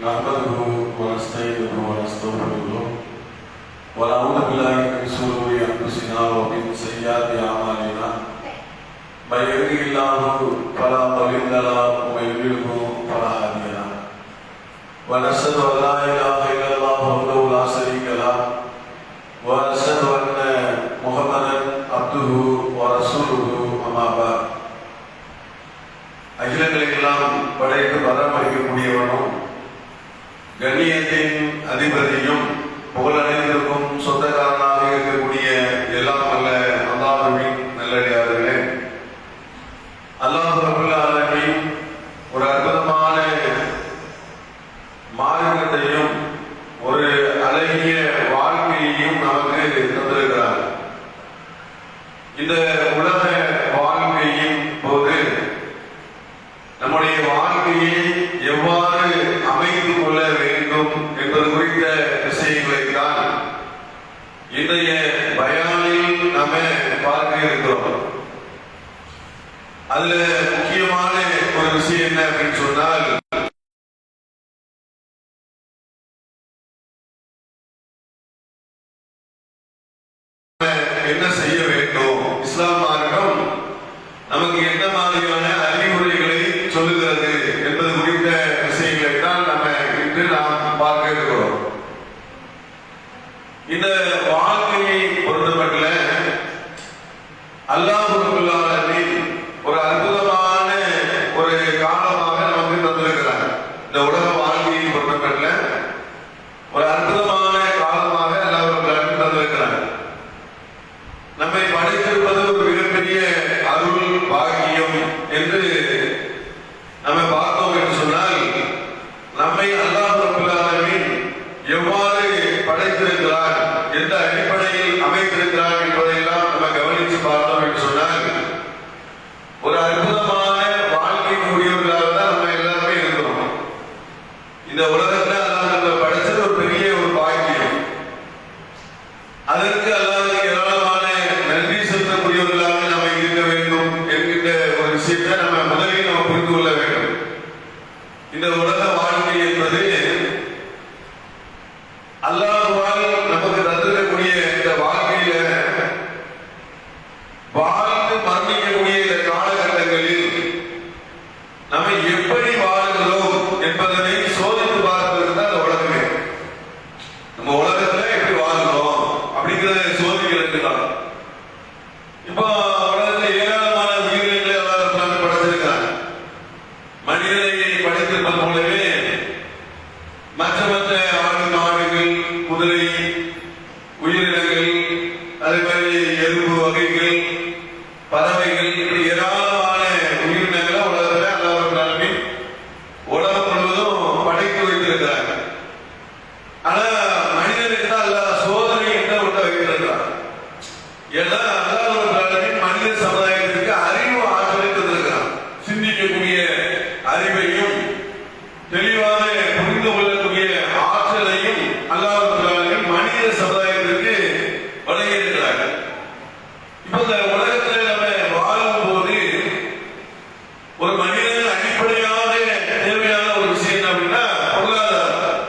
نحمده ونستعينه ونستغفره ونعوذ بالله من شرور انفسنا ومن سيئات اعمالنا من يهده الله فلا مضل له ومن يضلل فلا هادي له ونشهد ان لا اله الا الله وحده لا شريك له ونشهد ان محمدا عبده ورسوله اما بعد அகிலங்களுக்கெல்லாம் படைத்து பராமரிக்கக்கூடியவனும் கண்ணியத்தின் அதிபதியும் புகழடைந்திருக்கும் சொந்தக்காரனாக இருக்கக்கூடிய எல்லாம் அல்ல அல்லாஹ்வின் நல்லடியார்களே, அல்லாஹ் ரப்பல் ஆலமீன் ஒரு அற்புதமான மார்க்கத்தையும் ஒரு அழகிய வாழ்க்கையையும் நமக்கு தந்திருக்கிறார். இந்த உலக வாழ்க்கையின் போது நம்முடைய வாழ்க்கையை எவ்வாறு அமைத்துக் கொள்ள வேண்டும் என்பது குறித்த விஷயங்களை தான் இன்றைய பயானில் நாம பார்க்க இருக்கிறோம். அதுல முக்கியமான ஒரு விஷயம் என்ன அப்படின்னு சொன்னால், என்ன செய்ய வேண்டும், இஸ்லாம் மார்க்கம் நமக்கு என்ன மாதிரியான அறிவுரைகளை சொல்லுகிறது என்பது குறித்த விஷயங்களை தான் நம்ம இன்று நாம் பார்க்க இருக்கிறோம். இந்த வாழ்க்கையை பொறுத்தமட்டில் அல்லாஹ் ரப்பல் ஆலமீன் ஒரு அற்புதமான ஒரு காலமாக நமக்கு தந்திருக்கிறார். இந்த உலக வாழ்க்கையை பொறுத்தமட்டில் ஒரு அற்புதமான காலமாக அல்லாஹ் ரப்பல் ஆலமீன் தந்திருக்கிறார். நம்மை படைத்திருப்பது ஒரு மிகப்பெரிய அருள் பாக்கியம் என்று நம்ம பார்த்தோம் என்று சொன்னால், நம்மை அல்லாஹ் ரப்பல் ஆலமீன் எவ்வாறு படைத்திருக்கிறார், எந்த அடிப்படையில் அமைத்திருக்கிறார் என்பதையெல்லாம் நம்ம கவனித்து பார்த்தோம் என்று சொன்னால், ஒரு அற்புதமான வாழ்க்கை கூடியவர்களாக தான் நம்ம எல்லாருமே இருக்கிறோம். இந்த உலகத்தில் அல்லாஹ் நம்ம படைச்சது ஒரு பெரிய ஒரு பாக்கியம். அதற்கு அல்லாஹ் ஏராளமான நன்றி செலுத்தக்கூடியவர்களாக நம்ம இருக்க வேண்டும் என்கின்ற ஒரு விஷயத்தை நம்ம முதலில் நம்ம புரிந்து கொள்ள வேண்டும். இந்த உலக வாழ்க்கை என்பது அல்லாஹ்வால் நமக்கு தந்திருக்கக்கூடிய இந்த வாழ்க்கையில வாழ்ந்து மரணிக்கக்கூடிய இந்த காலகட்டங்களில் நம்ம எப்படி வாழ்கிறோம் என்பதனை சோதித்து பார்ப்பது தான் இந்த உலகமே. நம்ம உலகத்துல எப்படி வாழ்கிறோம் அப்படிங்கிறத சோதிக்கிறது தான். இப்போ உலகத்துல ஏராளமான உயிரினங்களை அல்லாஹ் படைத்திருக்கிறார். மனிதனை படைத்திருப்பது போலவே மற்ற மற்ற ஆடு மாடுகள், குதிரை, உயிரினங்கள், அதே மாதிரி எறும்பு வகைகள், பறவைகள், இப்படி ஏராளமான உயிரினங்களை உலகத்துல அல்லாஹ் ரப்பல் ஆலமீன் உலகம் முழுவதும் படைத்து வைத்திருக்கிறாங்க. ஆனா மனிதனுக்கு தான் அல்லாஹ் சோதனை என்ற ஒன்றை வைத்திருக்கிறார். ஏன்னா அல்லாஹ் ரப்பல் ஆலமீன் மனித சமுதாயத்திற்கு அறிவு ஆற்றலை தந்திருக்கிறார். சிந்திக்கக்கூடிய அறிவையும் தெளிவாக புரிந்து கொள்ளக்கூடிய ஆற்றலையும் அல்லாஹ் ரப்பல் ஆலமீன் மனித சமுதாயத்திற்கு வழங்கியிருக்கிறார்கள். இப்போ இந்த உலகத்தில் நம்ம வாழும் போது ஒரு மனிதன் அடிப்படையாக தேவையான ஒரு விஷயம் என்ன அப்படின்னா பொருளாதாரம்.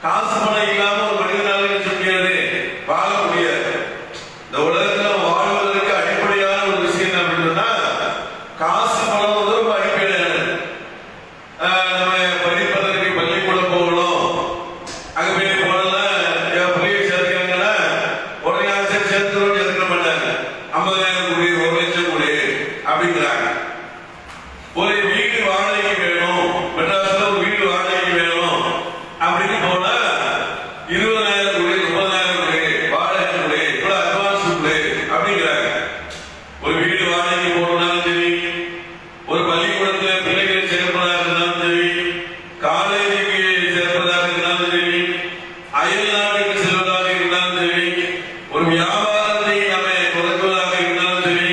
காசு பணம் இல்லாம ஒரு மனிதனால என்ன முடியாது, வாழ முடியாது. இந்த உலகத்துல வாழ்வதற்கு அடிப்படையான ஒரு விஷயம் என்ன அப்படின்னா காசு பணம் வந்து ரொம்ப அடிப்படையானது. நம்ம படிப்பதற்கு பள்ளிக்கூடம் போகணும், அங்க போய் போனல பிள்ளையை சேர்க்கிறாங்கன்னா உடனே சேர்த்துறோம் சேர்க்க மாட்டாங்க. 50,000 கோடி, 1 லட்சம் கோடி அப்படிங்கிறாங்க. ஒரு வீடு வாடகைக்கு வேணும், மெட்ராஸ்ல ஒரு வீடு வாடகைக்கு வேணும் அப்படின்னு போனா 20,000 கோடி, 30,000 கோடி வாடகை கோடி, இவ்வளவு அட்வான்ஸ் கோடி அப்படிங்கிறாங்க. ஒரு வீடு வாடகைக்கு போனாலும் சரி, ஒரு பள்ளிக்கூடத்துல பிள்ளைகளை சேர்ப்பதாக இருந்தாலும் சரி, காலேஜுக்கு சேர்ப்பதாக இருந்தாலும் சரி, அயல் நாட்டுக்கு செல்வதாக இருந்தாலும் சரி, ஒரு வியாபாரத்தை நம்ம தொடங்குவதாக இருந்தாலும் சரி,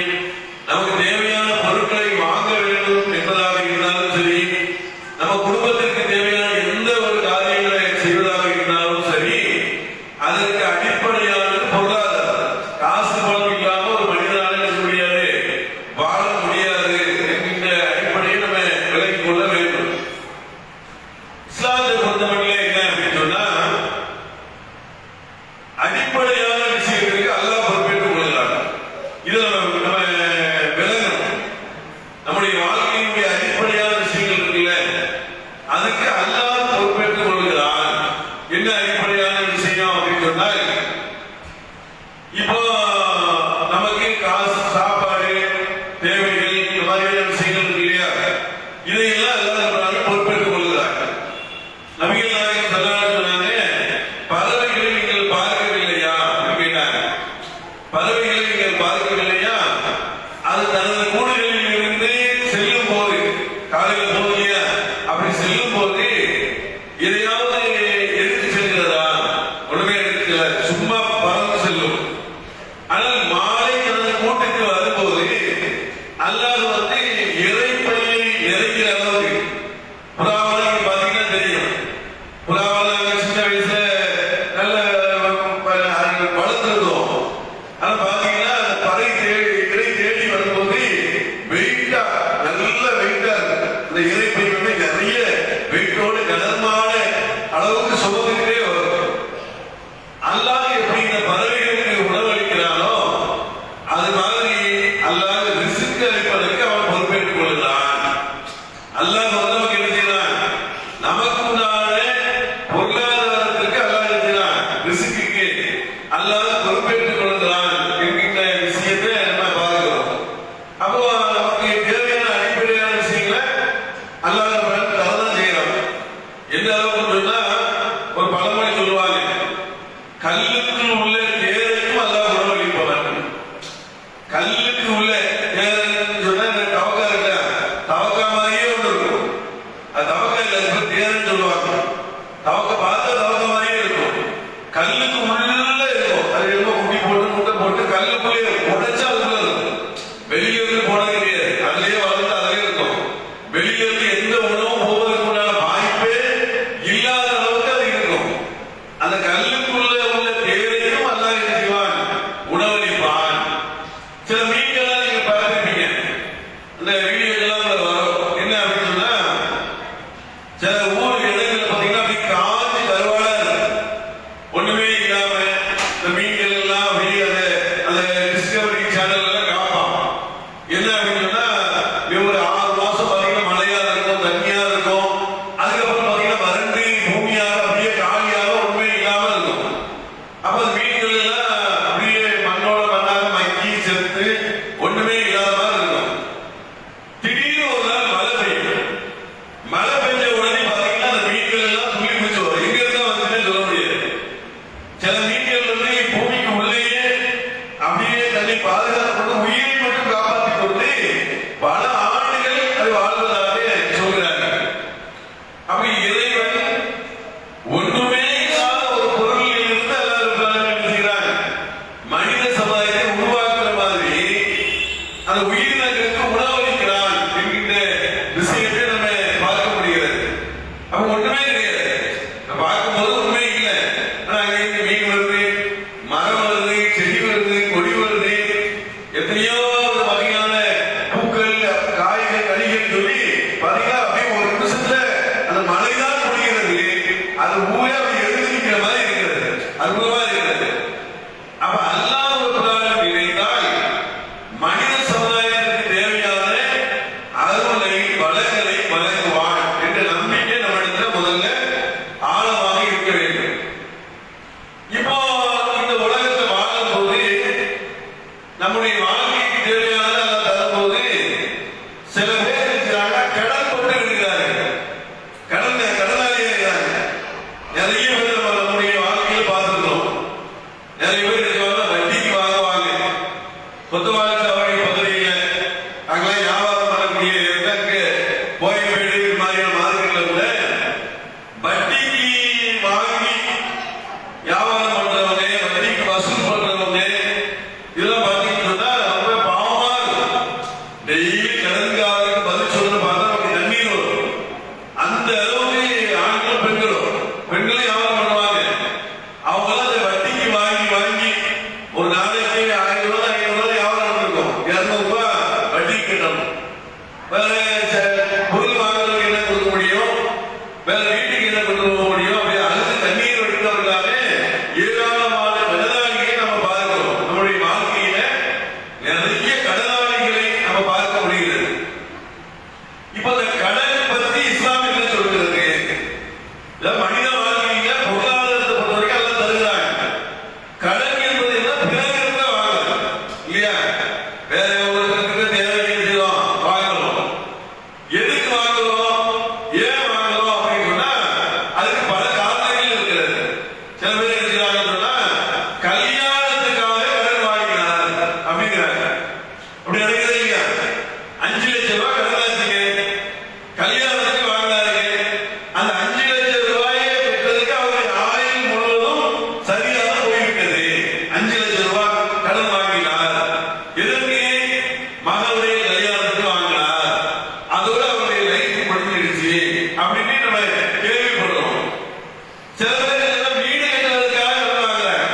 நமக்கு தேவையான பொருட்களை வாங்க வேண்டும் என்பதாக இருந்தாலும் சரி, நம்ம குடும்பத்திற்கு தேவையான எந்த ஒரு காரியங்களை செய்வதாக இருந்தாலும் சரி, அதற்கு அடிப்படையானது பொருளாதாரம். காசு பணம் இல்லாம ஒரு மனிதனால இருக்க முடியாது, வாழ முடியாது என்கின்ற அடிப்படையை நம்ம விலகிக் கொள்ள வேண்டும். இஸ்லாத்தை இதையெல்லாம் அல்லாஹ் பொறுப்பேற்றுக் கொள்கிறார்கள். நபிகள் நாயகம் ஸல்லல்லாஹு அலைஹி சொன்னாங்க, பறவைகளை நீங்கள் பார்க்கவில்லையா கேட்டாங்க. பறவைகளை நீங்கள் பார்க்கவில்லையா? அது தனது கூடுகளில் இருந்து செல்லும் போது, காலையில் போகும் இல்லையா, அப்படி செல்லும் போது எதையாவது எடுத்து செல்கிறதா? ஒண்ணுமே எடுக்கல, சும்மா பறந்து செல்லும். ஆனால் மாலை தனது கூட்டுக்கு வரும்போது அல்லாஹ் இறைப்பையை நிறைக்கிற அளவுக்கு, புறாவெல்லாம் பாத்தீங்கன்னா தெரியும், புறாவெல்லாம் சின்ன வயசுல நல்ல வளர்த்துருந்தோம். ஆனா பாத்தீங்கன்னா அந்த பறை தேடி இறை தேடி வரும்போது வெயிட்டா, நல்ல வெயிட்டா இருக்கு. அந்த இறைப்பை நிறைய வெயிட்டோடு கனமான அளவுக்கு சுமந்துக்கிட்டே வரும். அல்லாஹ் எப்படி இந்த பறவைகளுக்கு உணவளிக்கிறானோ அது மாதிரி அல்லாஹ் ரிஸ்க் அளிப்பதற்கு அவன் பொறுப்பேற்றுக் கொள்கிறான். அல்லாஹ் நமக்கு என்ன செய்யறான்? நமக்கு உண்டான பொருளாதாரத்திற்கு அல்லாஹ் இருக்கிறான், ரிஸ்க்கு அல்லாஹ் பொறுப்பேற்றுக் கொள்கிறான் என்கின்ற விஷயத்தை நம்ம பார்க்கிறோம். அப்போ நமக்கு தேவையான அடிப்படையான விஷயங்களை அல்லாஹ் தரதான் செய்யறான். எந்த அளவுக்கு சொன்னா, ஒரு பழமொழி சொல்லுவாங்க, கல்லுக்குள் உள்ள தேரைக்கும் அல்லாஹ் உணவளிப்பவன். கல்லுக்கு உள்ள தேரைன்னு சொன்னா தவக்கா இருக்க, தவக்கா மாதிரியே ஒன்று இருக்கும். அது தவக்கா இல்லை, அது தேரைன்னு சொல்லுவாங்க. தவக்க பார்த்தா தவக்கா மாதிரியே இருக்கும். கல்லுக்கு உள்ள இருக்கும். அது ரொம்ப குட்டி போட்டு முட்டை போட்டு கல்லுக்குள்ளே உடைச்சா அதுக்குள்ள இருக்கும். வெளியே இருந்து போனது கிடையாது, அதுலயே வளர்ந்து அதுலயே இருக்கும். வெளியே இருந்து எந்த உணவும் போவதற்கு உண்டான வாய்ப்பே இல்லாத அளவுக்கு அது இருக்கும். அந்த கல்லுக்குள்ள உள்ள தேரையும் அல்லாஹ் என்ன செய்வான்? உணவளிப்பான். சில மீன்கள்லாம் நீங்க பார்த்திருப்பீங்க, இந்த வீடியோக்கெல்லாம் வரும். என்ன அப்படின்னு சொன்னா, சில ஊர் இடங்கள்ல பாத்தீங்கன்னா அப்படி காஞ்சி கருவாடா இருக்கு, ஒண்ணுமே இல்லாம. இந்த மீன்கள் எல்லாம் அப்படியே அந்த டிஸ்கவரி சேனல் எல்லாம் காப்பான். என்ன அப்படின்னு சொன்னா, ஒரு 6 மாசம் பாத்தீங்கன்னா மழையா இருக்கும், தண்ணியா இருக்கும். அதுக்கப்புறம் பாத்தீங்கன்னா வறண்டு பூமியாக அப்படியே காலியாக ஒண்ணுமே இல்லாம இருக்கும். அப்ப அந்த மீன்கள் எல்லாம் அப்படியே மண்ணோட மண்ணாக மக்கி செத்து ஒண்ணுமே இல்லாத மாதிரி இருக்கும். திடீர்னு ஒரு நாள் மழை பெய்யும். மழை பெஞ்ச உடனே பாத்தீங்கன்னா அந்த மீன்கள் எல்லாம் துள்ளி குதிச்சு வரும். எங்க இருந்தா வந்துன்னு சொல்ல முடியாது. சில மீன்கள் பூமிக்கு உள்ளேயே அப்படியே தன்னை பாதுகாத்துக் கொண்டு உயிரை மட்டும் காப்பாற்றிக் கொண்டு பல ஆண்டுகள் அது வாழ்வதாக சொல்கிறார்கள். அப்படி இறைவன் ஒன்றுமே இல்லாத ஒரு பொருளில் இருந்து அல்லாஹ் என்ன செய்கிறான்? மனித சமுதாயத்தை உருவாக்குற மாதிரி அந்த உயிரினங்களுக்கு உணவளிக்கிறான் என்கின்ற விஷயத்தை நம்ம பார்க்க முடிகிறது. அப்ப ஒண்ணுமே கிடையாது, பார்க்கும்போது உண்மை இல்லை. ஆனா அங்க மீன் வருது, மரம் வருது, செடி வருது, கொடி வருது, எத்தனையோ வகையான பூக்கள், காய்கள், கனிகள் சொல்லி பாத்தீங்கன்னா அப்படியே ஒரு நிமிஷத்துல அந்த மழைதான் குடிக்கிறது. அது ஊரே அப்படி எழுதி நிற்கிற மாதிரி இருக்கிறது, அற்புதமா இருக்கிறது. அப்ப அல்லாஹ் நினைத்தால் மனித சமுதாயத்திற்கு தேவையான அருளை வளங்களை வழங்குவான் என்ற நம்பிக்கை நம்மிடத்தில் முதல்ல ஆழமாக இருக்க வேண்டும். இப்போ இந்த உலகத்தை வாழும் போது நம்முடைய வாழ்க்கைக்கு தேவையான தரும்போது சில பேர் இருக்கிறாங்க, கடல் கொண்டு இருக்கிறார்கள், கடனாளியா இருக்கிறாங்க. நிறைய அப்படின்னு நம்ம கேள்விப்படுறோம். சில பேர் வீடு கட்டுறதுக்காக கடன் வாங்குறாங்க,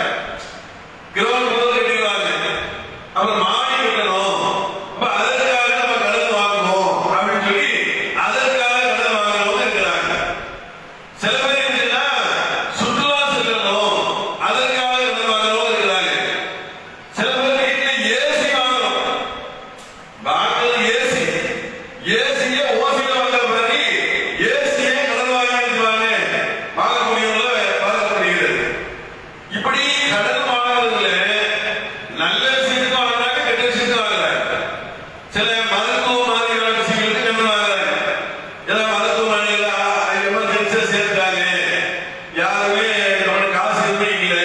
கிரௌண்ட் முதல் கட்டிடுவாங்க, அப்புறம் மாடி கட்டணும், அப்ப அதற்காக நம்ம கடன் வாங்குவோம் அப்படின்னு சொல்லி அதற்காக கடன் வாங்குறவங்க இருக்கிறாங்க. சில பேர் என்னன்னா சுற்றுலா செல்லணும் அதற்காக கடன் வாங்குறவங்க இருக்கிறாங்க. சில பேர் வீட்டுல ஏசி வாங்கணும், வாங்குறது ஏசி, ஏசிய ஓசியில வாங்குற மாதிரி ஏசியை கடன் வாங்கி வாங்கக்கூடியவங்கள பார்க்கப்படுகிறது. இப்படி கடன் வாங்குறதுல நல்ல விஷயத்துக்கு வாங்குறாங்க, கெட்ட விஷயத்துக்கு வாங்குறாங்க. சில மருத்துவ மாதிரியான விஷயங்களுக்கு கடன் வாங்குறாங்க. ஏதாவது மருத்துவமனையில எமர்ஜென்சியா சேர்த்தாங்க, யாருமே நம்மளுக்கு காசு எதுவுமே இல்லை,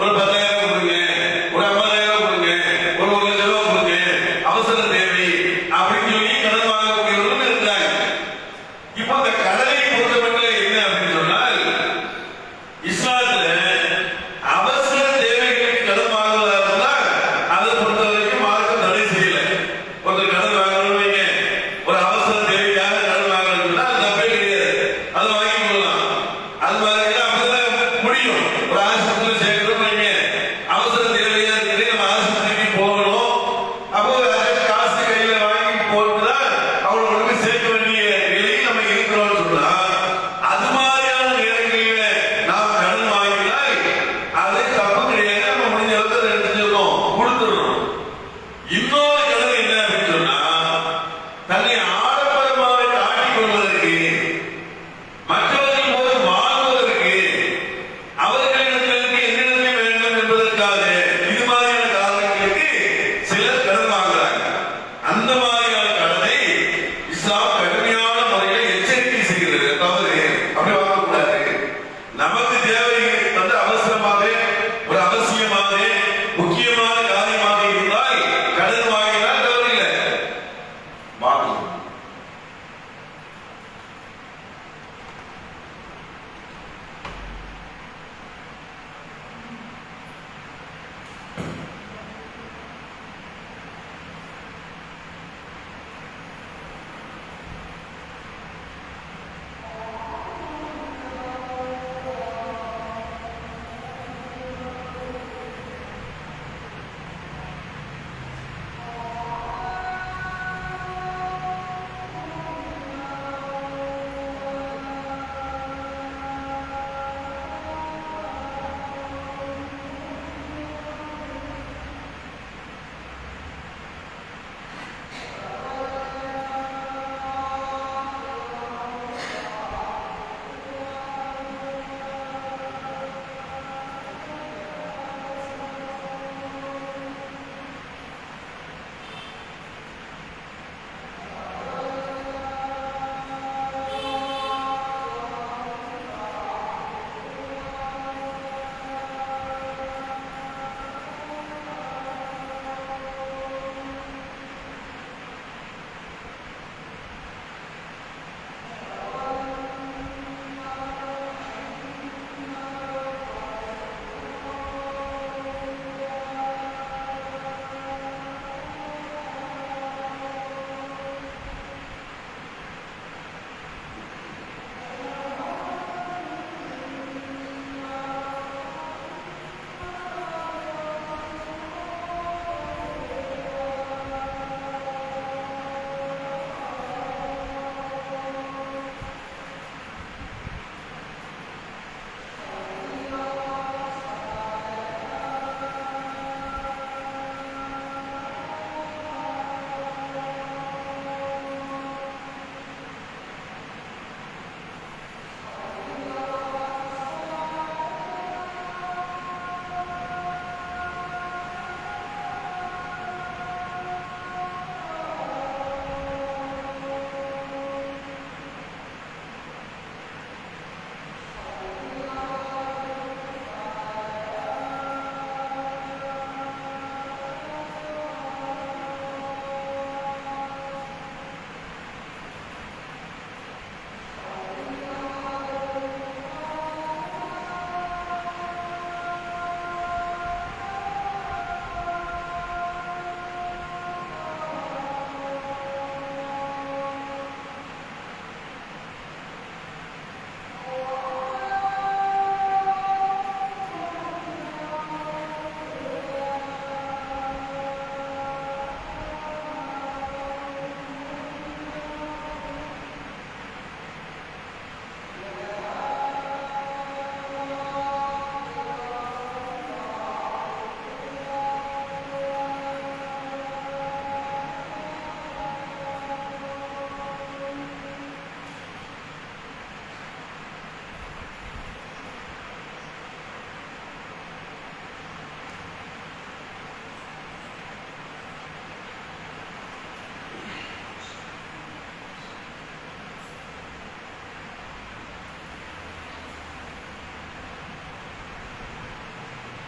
ஒரு 10,000 கொடுங்க, ஒரு 50,000 கொடுங்க, ஒரு 1,00,000 கொடுங்க, அவசர தேவை அப்படின்னு சொல்லி கடன் வாங்கக்கூடியவர்களும் இருக்கிறாங்க. இப்போ இந்த கடனை பொறுத்தமட்டில் என்ன அப்படின்னு சொன்னால், இஸ்லாத்துல அவசர தேவைகளுக்கு கடன் வாங்குவதா இருந்தா அதை பொறுத்த வரைக்கும் மார்க்கம் தடை செய்யல. ஒருத்தர் கடன் வாங்கணும் வைங்க, ஒரு அவசர தேவைக்காக கடன் வாங்கணும்னா அது தப்பே கிடையாது, அதை வாங்கி கொள்ளலாம். அது மாதிரி அப்படிதான் முடியும். ஒரு ஆஸ்பத்திரியில் சேர்க்கிறோம் வைங்க, அவசர தேவையா இருக்குது, நம்ம ஆஸ்பத்திரிக்கு போகணும், அப்போ காசு கையில வாங்கி போட்டுதான் அவங்களுக்கு சேர்க்க வேண்டிய நிலையில் நம்ம இருக்கிறோம்னு சொல்றாங்க.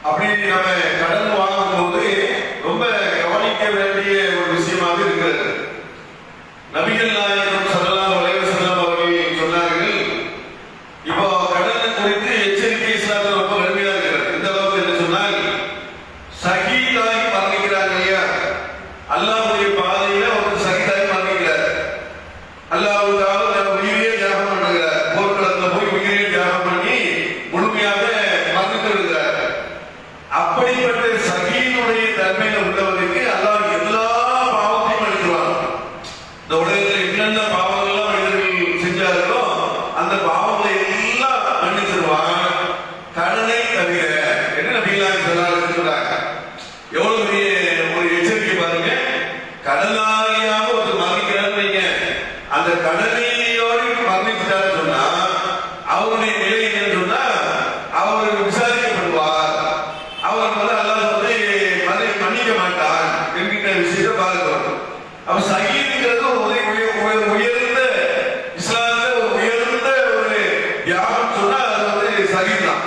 அப்படி நம்ம கடன் வாங்கும் போது ரொம்ப கவனிக்க வேண்டிய ஒரு விஷயமாக இருக்கிறது. நபிகள் நாயகம் ஸல்லல்லாஹு அலைஹி வஸல்லம் அவர்கள் சொன்னார்கள், இப்போ கடன் குறித்து எச்சரிக்கை இஸ்லாத்தில் ரொம்ப வலிமையா இருக்கிறது. இந்த அளவுக்கு என்ன சொன்னால், ஷஹீதாகி மரணிக்கிறாங்க இல்லையா, அல்லாஹ்வுடைய பாதையில ஒரு ஷஹீதாகி மரணிக்கிறார். அல்லாஹ்வுக்காக உயிரையே தியாகம் பண்ணுகிறார். போர்க்களத்தில் போய் உயிரையே தியாகம் பண்ணி முழுமையாக மரணித்து விடுகிறார். அப்படிப்பட்ட ஷஹீதுடைய தன்மையில உள்ளவருக்கு அல்லாஹ் எல்லா பாவத்தையும் அளிக்கிறார். இந்த உலகத்தில் என்னென்ன பாவங்கள்லாம் மனிதர்கள் செஞ்சார்களோ அந்த பாவங்களை எல்லாம் மன்னிச்சிருவான், கடனை தவிர என்று நபிகள் ஸல்லல்லாஹு அலைஹி சொல்றாங்க. எவ்வளவு பெரிய ஒரு எச்சரிக்கை பாருங்க. கடனாளியாக ஒரு மரணிக்கிறான்னு வைங்க, அந்த கடனையோடு மரணிச்சிட்டாரு சொன்னா அவருடைய நிலை என்னன்னு சொன்னா அவர் விசாரிக்கப்படுவார். அவர் அல்லாஹ் மன்னிக்க மாட்டான் என்கிற விஷயத்தை பார்க்கிறோம். அப்ப ஷஹீதுங்கிறது உயர்ந்த இஸ்லாத்துல ஒரு உயர்ந்த ஒரு தியாகம் சொன்னா அது ஷஹீத் தான்.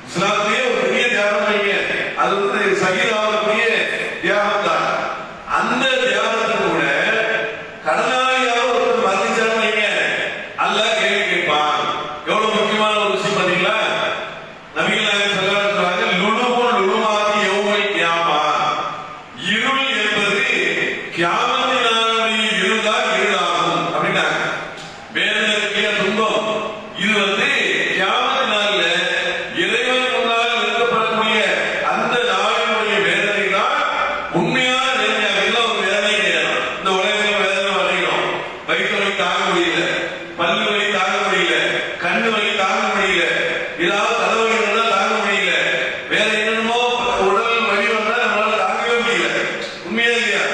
இஸ்லாத்திலேயே ஒரு பெரிய தியாகம் வைங்க, அது ஷஹீத் ஆகக்கூடிய தியாகம் தான். அந்த தியாகத்தை கூட கடனாளியாக ஒரு மரணிச்சாலும் வைங்க, அல்லாஹ் கேள்வி கேட்பான். எவ்வளவு முக்கியமான ஒரு விஷயம் பாத்தீங்களா? நபிகள் நாயகம் ஸல்லல்லாஹு அலைஹி வஸல்லம் லுலுமுல் லுலுமாதி யௌமல் கியாமா, இருள் என்பது கியாமத்தின் நாளுடைய இருள்தான் இருளாகும் அப்படின்னாங்க. வேதனைக்குரிய துன்பம் இது கியாமத்தின் நாள்ல இறைவன் முன்னால் நிறுத்தப்படக்கூடிய அந்த நாளினுடைய வேதனை தான் உண்மையான வேதனையாக. எல்லாம் ஒரு வேதனை கிடையாது. இந்த உலகத்தில் வேதனை வரைகிறோம். வயிற்று வலி தாங்க முடியல, பல்லு வலி தாங்க முடியல, கண்ணு வலி தாங்க முடியல, ஏதாவது தலைவலி வந்தா தாங்க முடியல, வேற என்னென்னமோ உடல் வலி வந்தா நம்மளால தாங்கவே முடியல. உண்மையா இல்லையா?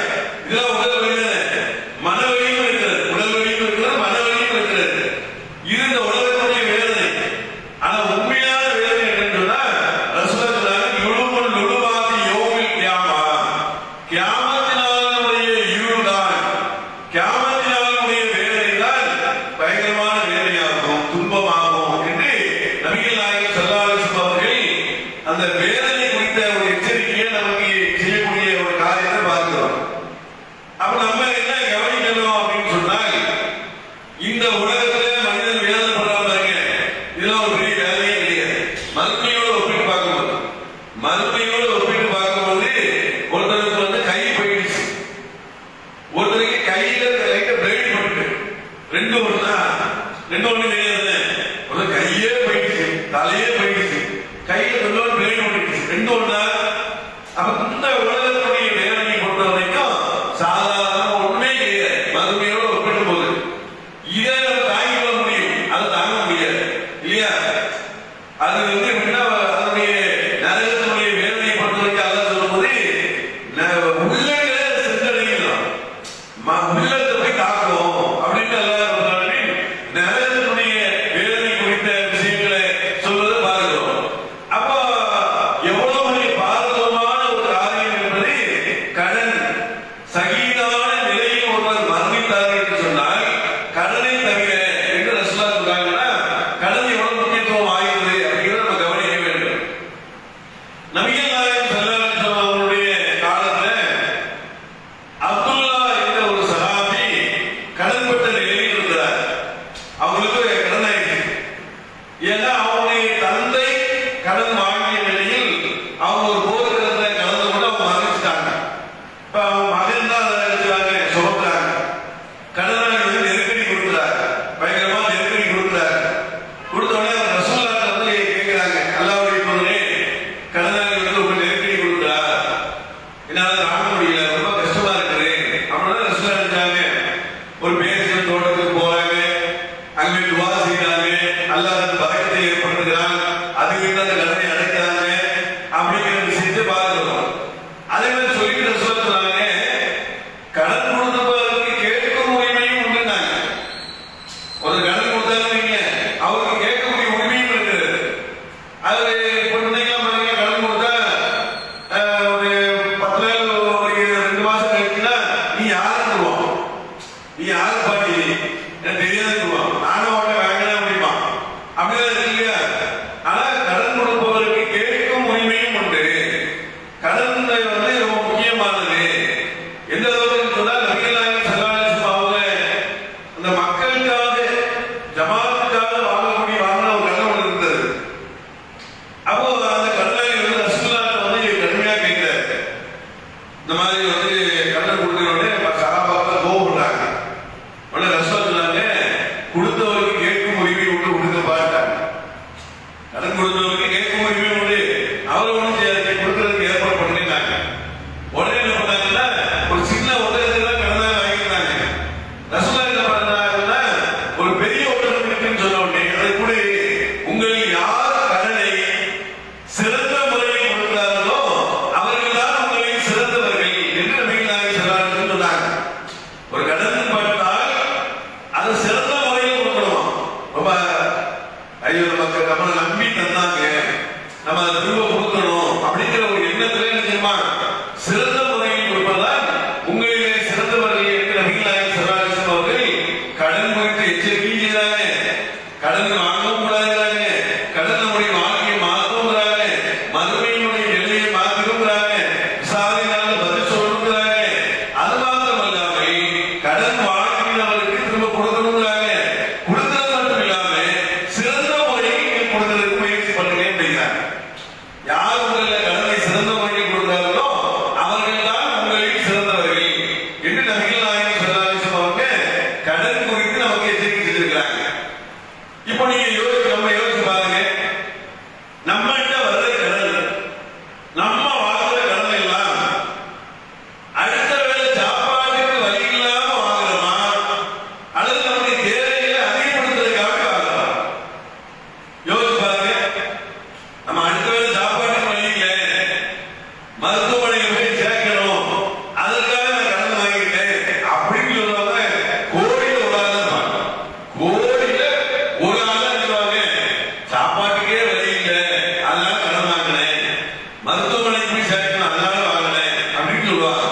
இதெல்லாம் உடல் வலி தானே. மனவலியும் இருக்கிறது, உடல் வலியும் இருக்கிறது, மனவலியும் இருக்கிறது. இது இந்த உலகத்துடைய வேதனை. ஆனா உண்மையான வேதனை என்னன்னு சொன்னா ரசூலுல்லாஹி சொன்னாங்க, லுலுமுல் லுலுமாதி யௌமில் கியாமா, கியாமத்தினாலுடைய இருள்தான், கியாமத்தினாலுடைய வேதனை தான் பயங்கரமான வேதனையாகும், துன்பமாகும் என்று நபிகள் நாயகம் ஸல்லல்லாஹு அலைஹி வஸல்லம் அவர்கள் அந்த வேதனை குறித்த ஒரு எச்சரிக்கையை நமக்கு செய்யக்கூடிய ஒரு காரியத்தை பார்க்கிறோம். அப்ப நம்ம என்ன கவனிக்கணும் அப்படின்னு சொன்னால், இந்த உலகத்துல மனிதன் வேதனைப்படுறான் பாருங்க, இதெல்லாம் ஒரு பெரிய வேதனையே கிடையாது. மறுமையோடு ஒப்பிட்டு பார்க்கும்போது ஒருத்தருக்கு கை போயிடுச்சு, ஒருத்தருக்கு கையில லைட்டா பிளேட் போட்டு ரெண்டு ஒண்ணு கிடையாது. ஒரு கையே போயிடுச்சு, தலையே போயிடுச்சு, கையில கொஞ்சம் பிளேட் போட்டுச்சு, ரெண்டு ஒண்ணா. அப்ப இந்த உலகத்துடைய வேதனை பொறுத்த வரைக்கும் சாதாரண ஒண்ணுமே கிடையாது. மறுமையோடு ஒப்பிடும் போது இதை நம்ம தாங்கிக் கொள்ள முடியும், அதை தாங்க முடியாது இல்லையா? அது எப்படின்னா அதனுடைய நரகத்தினுடைய வேதனை பொறுத்த வரைக்கும் அல்லாஹ் சொல்லும்போது உள்ளங்களை சென்றடையலாம், உள்ளத்தை போய் தாக்கும் அப்படின்னு அல்லாஹ் நரகத்தினுடைய வேதனை குறித்த விஷயங்களை சொல்வதை பார்க்கிறோம். அப்போ எவ்வளவு பாரதமான ஒரு காரியம் என்பது கடன். ஷஹீதான நிலையில் ஒருவர் மரணித்தார் என்று சொன்னால் கடனை தவிர என்று ரசூலுல்லாஹ் சொல்றாங்கன்னா கடன் எவ்வளவு முக்கியத்துவம் ஆகிறது அப்படிங்கிறத நம்ம கவனிக்க வேண்டும். நபிகள் நாயகம் ஸல்லல்லாஹு அலைஹி வஸல்லம் அவருடைய காலத்துல அப்துல்லா என்ற ஒரு சஹாபி கடன்பட்ட நிலையில் இருந்தார். அவங்களுக்கு கடன் ஆயிடுச்சு. ஏன்னா அவருடைய தந்தை கடன் வாங்கிய நிலையில் அவங்க ஒரு போர்க்களத்துல கலந்து கூட அவங்க மரணிச்சுட்டாங்க. இப்ப அவங்க மகன் தான் சுமத்துறாங்க. கடனாளி நெருக்கடி கொடுக்குறாரு, பயங்கரமா நெருக்கடி கொடுக்குறாரு. கொடுத்த உடனே ரசூலுல்லாஹ் கேட்கிறாங்க, அல்லாஹ்வுடைய தூதரே, கடனாளி ரொம்ப நெருக்கடி கொடுக்குறாரு, என்னால தாங்க முடியல, ரொம்ப கஷ்டமா இருக்குது அப்படின்னா ரசூலுல்லாஹ் நினைச்சாங்க, ஒரு பேரிச்சம் தோட்டத்துக்கு போறாங்க, அங்கே துவா செய்யறாங்க, அல்லாஹ் அந்த பரக்கத்தை ஏற்படுத்துகிறான், அதுக்கு அந்த கடனை அடைக்கிறாங்க அப்படிங்கிற விஷயத்தை பார்க்கிறோம். அதே மாதிரி சொல்லிட்டு ரசூலுல்லாஹ் சொன்னாங்க, கடன் கொடுத்தவருக்கு கேட்கும் உரிமையும் உண்டுனாங்க. ஒரு கடன் கொடுத்தாங்க அவருக்கு கேட்கக்கூடிய உரிமையும் இருக்குது. அது இப்ப நினைக்கலாம், கடன் கொடுத்தா ஒரு 10 நாள் ஒரு 2 மாசம் கழிச்சுன்னா நீ யாருக்குவோம், நீ யாரு பாட்டி எனக்கு தெரியாதுக்குவோம், நானும் அவனை வாங்கினா முடியுமா அப்படிதான் இருக்கு இல்லையா? ஆனா கடன் கொடுப்பவருக்கு கேட்கும் உரிமையும் உண்டு. ஜமாத்துக்காக வாங்கக்கூடிய வாங்கின ஒரு கடன் ஒன்று இருந்தது. அப்போ அந்த கடனை வந்து ரசூலுல்லாஹ் வந்து கடுமையா கேட்கிறாரு. இந்த மாதிரி வந்து கடன் கொடுக்கறோடனே சஹாபாக்கள் கோவப்படுறாங்க. உடனே ரசூலுல்லாஹ் சொன்னாங்க, கொடுத்தவருக்கு கேட்கும் உரிமை உண்டு, கொடுக்க பாட்டாங்க. கடன் கொடுத்தவருக்கு கேட்கும் உரிமை உண்டு, அவர் ஒன்றும் செய்யாத கொடுக்கறதுக்கு ஏற்பாடு பண்ணினாங்க. உடனே என்ன பண்ணாங்கன்னா ஒரு சின்ன ஒட்டகத்தை தான் கடனாக வாங்கிட்டாங்க. ரசூலுல்லாஹ் என்ன பண்ணாங்கன்னா ஒரு பெரிய ஒட்டகம் இருக்குன்னு சொன்ன உடனே அதை கூட உங்களில் யார் கடனை சிறந்த முறையில் கொடுக்கிறார்களோ அவர்கள் தான் உங்களில் சிறந்தவர்கள் என்று நபிகள் நாயகம் ஸல்லல்லாஹு அலைஹி வஸல்லம் சொன்னாங்க. ஒரு கடன் பட்டால் அது சிறந்த முறையில் கொடுக்கணும். ரொம்ப ஐயோ நமக்கு நம்மளை நம்பி தந்தாங்க, நம்ம அதை திரும்ப கொடுக்கணும் அப்படிங்கிற ஒரு எண்ணத்துல என்ன தெரியுமா, சிறந்த முறையில் கொடுப்பதால் உங்களிலே சிறந்தவர்கள் என்று நபிகள் நாயகம் ஸல்லல்லாஹு அலைஹி வஸல்லம் அவர்கள் கடன் குறித்து எச்சரிக்கை செய்தாங்க. கடன் வாங்கவும் கூடாதுங்கிறாங்க, கடன் நம்முடைய வாழ்க்கையை மாற்றுங்கிறாங்க, மறுமையினுடைய நிலையை மாற்றுங்கிறாங்க, விசாரணையால பதில் சொல்லணுங்கிறாங்க. அது மாத்திரம் இல்லாமல் கடன் வாங்கினவருக்கு திரும்ப கொடுக்கணுங்கிறாங்க. கொடுக்கிறது மட்டும் இல்லாம சிறந்த முறையில் கொடுக்கிறதுக்கு முயற்சி பண்ணுங்க அப்படிங்கிறாங்க. யார் உங்களில் கடனை சிறந்த முறையில் கொடுக்கிறார்களோ அவர்கள் தான் உங்களில் சிறந்தவர்கள் என்று நபிகள் நாயகம் ஸல்லல்லாஹு அலைஹி வஸல்லம் அவங்க கடன் குறித்து நமக்கு எச்சரிக்கை செய்திருக்கிறாங்க. இப்போ நீங்க நம்ம யோசிச்சு பாருங்க, நம்மகிட்ட வர்ற கடன், நம்ம வாங்குற கடன் எல்லாம் அடுத்த வேளை சாப்பாட்டுக்கு வழி இல்லாம வாங்குறோமா அல்லது நம்முடைய தேவைகளை அதிகப்படுத்துறதுக்காக வாங்குறோமா? யோசிச்சு பாருங்க. நம்ம அடுத்த வேளை சாப்பாட்டுக்கு வழி இல்லை, மருத்துவமனைக்கு போய் சேர்க்கணும், அதற்காக நான் கடன் வாங்கிட்டேன் அப்படின்னு சொல்லுவாங்க. கோடியில ஒரு ஆள் தான் இருப்பாங்க. கோடியில ஒரு ஆள் தான் சொல்லுவாங்க, சாப்பாட்டுக்கே வழி இல்லை அதனால கடன் வாங்கினேன், மருத்துவமனைக்கு போய் சேர்க்கணும் அதனால வாங்கினேன் அப்படின்னு சொல்லுவாங்க.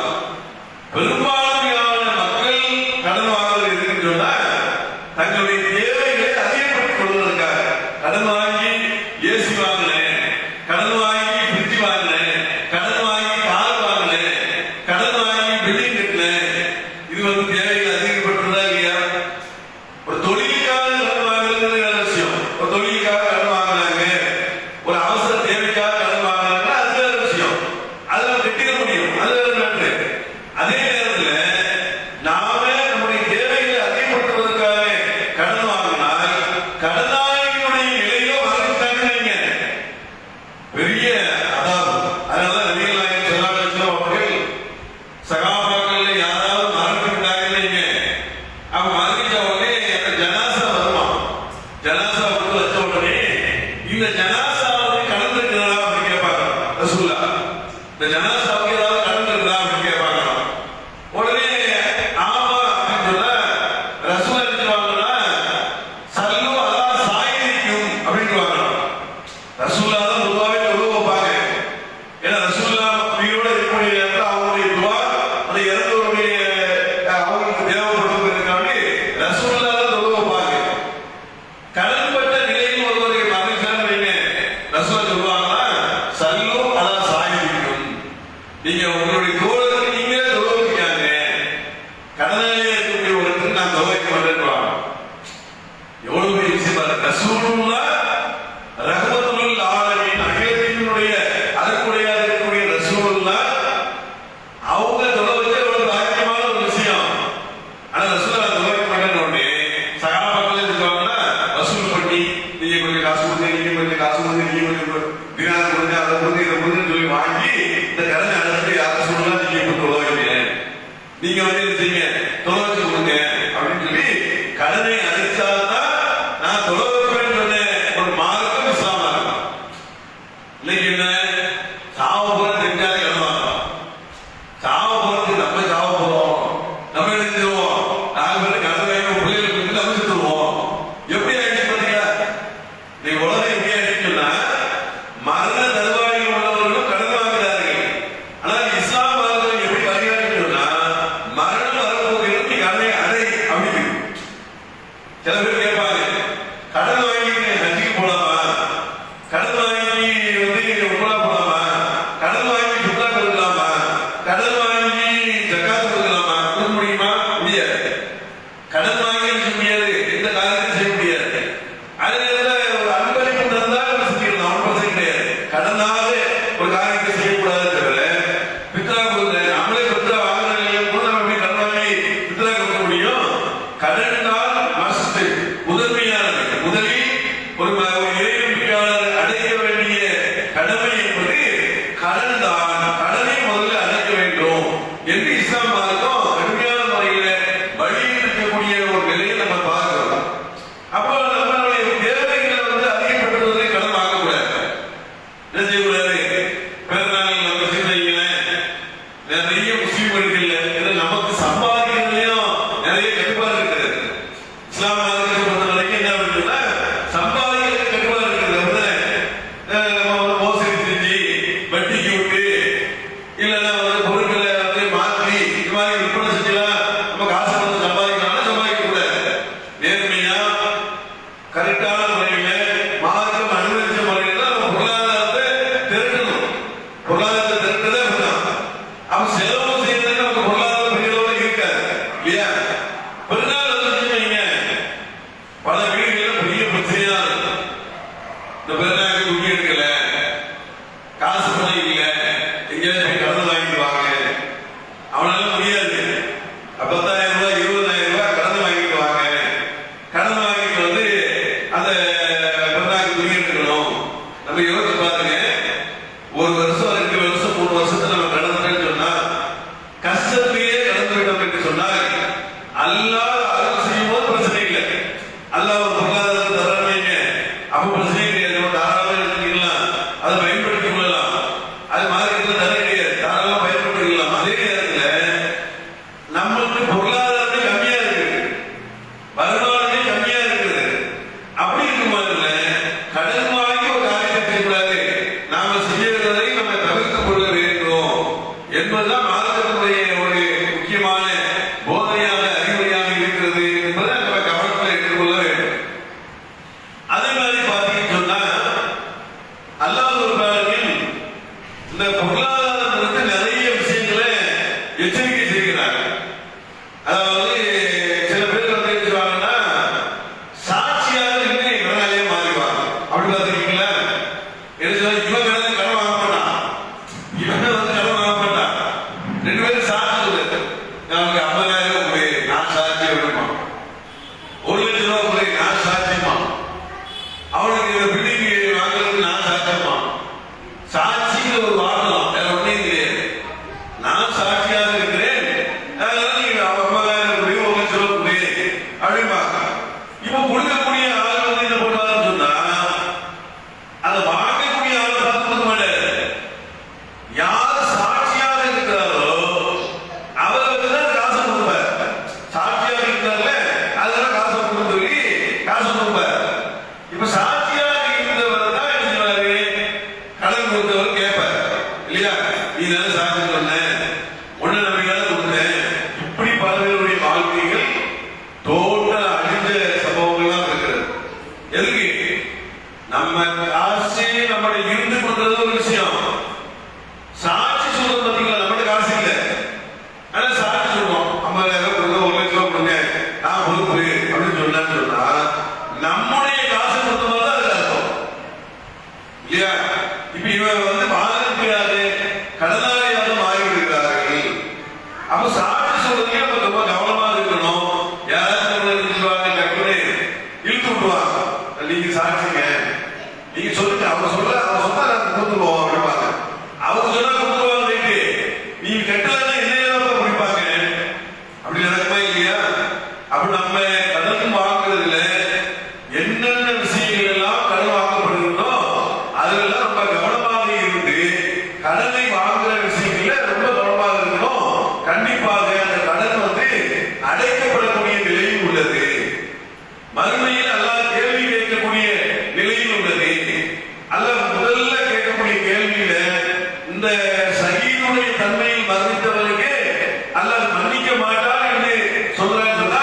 பெரும்பான்மையான மக்கள் கடன் வாங்குவது எதுக்குன்னு சொன்னா தங்களுடைய தேவைகளை அதிகப்படுத்திக் கொள்வதற்காக. கடன் வாங்கி ஏசி வாங்கினேன், கடன் வாங்கி ஃப்ரிட்ஜ் வாங்கினேன், கடன் வாங்கி கார் வாங்கினேன், கடன் வாங்கி பில்டிங் கட்டினேன். இது வந்து தேவைகளை அதிகப்படுத்துறதா இல்லையா? ஒரு தொழிலுக்காக கடன் வாங்குறது வேற விஷயம். ஒரு தொழிலுக்காக கடன் வாங்கினாங்க, ஒரு அவசர தேவைக்காக கடன் வாங்கினாங்க, அது வேற விஷயம். அதுல கட்டிட முடியும், அது வேற நன்று. அதே நேரத்துல நாம நம்முடைய தேவைகளை அதிகப்படுத்துவதற்காக கடன் வாங்கினால் கடனாளிகளுடைய நிலையோ மறந்துட்டாங்க பெரிய அதாவது. அதனாலதான் நபிகள் நாயகம் ஸல்லல்லாஹு அலைஹி வஸல்லம் அவர்கள் சகாபாக்கள்ல யாராவது மறந்துட்டாங்க, அவங்க மறந்துட்ட உடனே அந்த ஜனாசா வருமா, ஜனாசா வந்து வச்ச உடனே இந்த ஜனாசா வந்து கடன் இருக்கிறதா அப்படின்னு கேட்பாங்க ரசூலுல்லாஹ். இந்த ஜனாசாவுக்கு ஏதாவது கடன் இருக்குதா அப்படின்னு கேட்பாங்க. உடனே ஆமா அப்படின்னு சொல்ல ரசூலுல்லாஹ் என்ன சொல்லுவாங்கன்னா, சல்லு அலா சாயிதிக்கும் அப்படின்னு வாங்கணும். ரசூலுல்லாஹ் தான் பொதுவாகவே தொழுவ வைப்பாங்க. ஏன்னா ரசூலுல்லாஹ் உயிரோட இருக்கக்கூடிய நேரத்தில் அவங்களுடைய துவா அந்த இறந்தவருடைய அவங்களுக்கு தேவைப்படுவதற்காக ரசூலுல்லாஹ் தான் தொழுவ வைப்பாங்க. கடன்பட்ட நிலையில் ஒருவரை மறைச்சாங்க ரசூலுல்லாஹ் சொல்லுவாங்கன்னா, சல்லு அலா சாயிதிக்கும், நீங்க உங்களுடைய தோழருக்கு நீங்களே தொழுவ வைக்காங்க, கடனாளியா இருக்கக்கூடிய ஒருத்தருக்கு நான் தொழுவ வைக்க மாட்டேன்னு. எவ்வளவு பெரிய விஷயம் பாருங்க. ரசூலுல்லாஹ் ரஹ்மத்துல் ஆலமீன் அகிலத்தினுடைய அதற்குடைய ரசூலுல்லாஹ் அவங்க தொழுவ வச்ச எவ்வளவு பாக்கியமான ஒரு விஷயம். ஆனா ரசூலுல்லாஹ் தொழுவ வைக்க மாட்டேன்னு சகாபாக்கள் சொல்லுவாங்கன்னா, வசூல் பண்ணி நீங்க கொஞ்சம் காசு கொடுங்க, நீங்க கொஞ்சம் காசு கொடுங்க, நீங்க கொஞ்சம் தினார் கொடுங்க, அதை கொடுங்க, இதை கொடுங்கன்னு சொல்லி வாங்கி இந்த கடனை அடைச்சிட்டு யாரும் சொல்லலாம், நீங்க இப்ப தொழுவ வைக்கிறேன், நீங்க வந்து என்ன செய்யுங்க தொலை வச்சு கொடுங்க அப்படின்னு சொல்லி கடனை அடைச்சால்தான் நான் தொலை வைப்பேன்னு சொன்னேன் கரெக்டான முறையில மார்க்கம் அனுமதிச்ச முறையில நம்ம பொருளாதாரத்தை திரட்டணும். பொருளாதாரத்தை திரட்டதே அப்படிதான். அப்ப செலவு செய்யறதுக்கு நமக்கு பொருளாதார பெரியளவு இருக்காது இல்லையா? பெருநாள் வந்து பல வீடுகளில் பெரிய பிரச்சனையா இருக்கும். இந்த பெருநாள் துணி எடுக்கல, காசு பணம் இல்ல, எங்கேயாவது போய் கடன் வாங்கிட்டு வாங்க, அவனால முடியாது. 10,000 ரூபாய் 20,000 ரூபாய் கடன் வாங்கிட்டு வாங்க, கடன் வாங்கிட்டு வந்து அந்த பெருநாள் துணி எடுக்கணும். நம்ம யோசிச்சு பாருங்க, 1 வருஷம் 2 வருஷம் 3 வருஷத்துல நம்ம கடந்துட்டேன்னு சொன்னா கஷ்டத்திலேயே கடந்து விட்டோம் என்று சொன்னால் அல்லாஹ் அருள் செய்யும் போது பிரச்சனை இல்லை. அல்லாஹ் ஒரு பொருளாதார தரமைங்க, அப்ப பிரச்சனை கிடையாது. தாராளமாக எடுத்துக்கலாம், அதை பயன்படுத்திக் கொள்ளலாம். அது மார்க்கெட்ல தர கிடையாது, தாராளமாக பயன்படுத்திக்கலாம். அதே நேரத்தில் நம்மளுக்கு பொருளாதாரத்தை கம்மியா இருக்கு, வருமானமே கம்மியா இருக்குது. அப்படி இருக்கும் போதுல கடன் வாங்கி ஒரு காரியத்தை செய்யக்கூடாது. நாம செய்யறதை நம்ம தவிர்த்துக் கொள்ள வேண்டும் என்பதுதான் மார்க்கத்தினுடைய ஒரு முக்கியமான போதனையாக அறிவுரையாக இருக்கிறது என்பதை நம்ம கவனத்தில் எடுத்துக்கொள்ள வேண்டும். அதே மாதிரி பார்த்தீங்கன்னு சொன்னா அல்லாஹ் ஒரு காலத்தில் இந்த பொருளாதாரம் குறித்து நிறைய விஷயங்களை எச்சரிக்கை செய்கிறார். அதாவது சில பேர் வந்து சொல்லுவாங்கன்னா சாட்சியாக இருந்து கடனாளியே மாறிடுவாங்க. அப்படி பார்த்துருக்கீங்களா? இவன் கடன் வாங்க மாட்டான், இவன் வந்து கடன் வாங்க மாட்டான். 2 பேரும் சாட்சி சொல்லுது, நமக்கு 50,000 கொடு, நான் சாட்சி விடுமா, 1,00,000 ரூபாய் கொடு, நான் சாட்சியமா, அவனுக்கு இந்த பில்டிங் வாங்குறதுக்கு நான் சாட்சியமா. சாட்சிங்கிற ஒரு வாங்கலாம், வேற ஒன்னே கிடையாது. நான் சாட்சியாக இருக்கிறேன், அதனால நீங்க 50,000 கொடு, 1,00,000 ரூபாய் கொடு அப்படிம்பாங்க. இப்ப கொடுக்கக்கூடிய ஆள் வந்து என்ன பண்ணுவாருன்னு சொன்னா அதை வாங்கக்கூடிய ஆள் பார்த்து கொடுக்க மாட்டாரு. யார் சாட்சியாக இருக்கிறாரோ அவருக்கு தான் காசு கொடுப்பார். சாட்சியாக இருக்கிறார்ல அதெல்லாம் காசு கொடுக்க சொல்லி காசு கொடுப்பார். இப்ப சாட்சியாக இருந்தவர் தான் என்ன செய்வாரு, கடன் கொடுத்தவர் கேட்பார் இல்லையா? நீ தானே சாட்சி சொன்ன, உன்னை நம்பிக்கையால கொடுத்தேன். இப்படி பல பேருடைய வாழ்க்கைகள் டோட்டல் அழிஞ்ச சம்பவங்கள்லாம் இருக்கிறது. எதுக்கு? நம்ம காசு நம்மகிட்ட இருந்து கொடுத்தது ஒரு விஷயம். சாட்சி சொல்றது பார்த்தீங்களா, நம்மகிட்ட காசு இல்லை, ஆனா சாட்சி சொல்லுவோம். 50,000 கொடுங்க, 1,00,000 கொடுங்க, நான் பொறுப்பு அப்படின்னு சொன்னான்னு சொன்னா நம்முடைய காசு கொடுத்த மாதிரி தான் அதுக்கு அர்த்தம் இல்லையா? இப்ப இவன் வந்து வாங்கிக்கிறாரு, கடனாளியாக மாறி விடுகிறார்கள். அப்ப சாட்சி சொல்றதுக்கே நம்ம ரொம்ப கவனமா இருக்கணும். யாராச்சும் சொல்லுவாங்க, டக்குனு இழுத்து விட்டுவாங்க, நீங்க சாட்சிங்க, நீங்க சொல்லுங்க, அவங்க சொன்னா நாங்க கொடுத்துருவோம் அப்படிப்பாங்க. அவங்க சொன்னா கொடுத்துருவாங்க, ரைட்டு, நீங்க கட்டலன்னா என்னையெல்லாம் பிடிப்பாங்க. அப்படி நடக்குமா இல்லையா? அப்ப நம்ம கடன் வாங்குறதுல என்னென்ன விஷயங்கள் எல்லாம் கடன் வாங்கப்படுகிறதோ அதெல்லாம் ரொம்ப கவனமாக இருந்து கடனை வாங்குற விஷயங்கள்ல ரொம்ப கவனமாக இருக்கணும். கண்டிப்பாக அந்த கடன் வந்து அடைக்கப்படக்கூடிய நிலையில் உள்ளது. மறுமையில் அல்லாஹ் கேள்வி கேட்கக்கூடிய நிலையில் உள்ளது. அல்லாஹ் முதல்ல கேட்கக்கூடிய கேள்வியில இந்த சகீதுடைய தன்மையில் மரணித்தவர்களுக்கு அல்லாஹ் மன்னிக்க மாட்டார் என்று சொல்றான்னு சொன்னா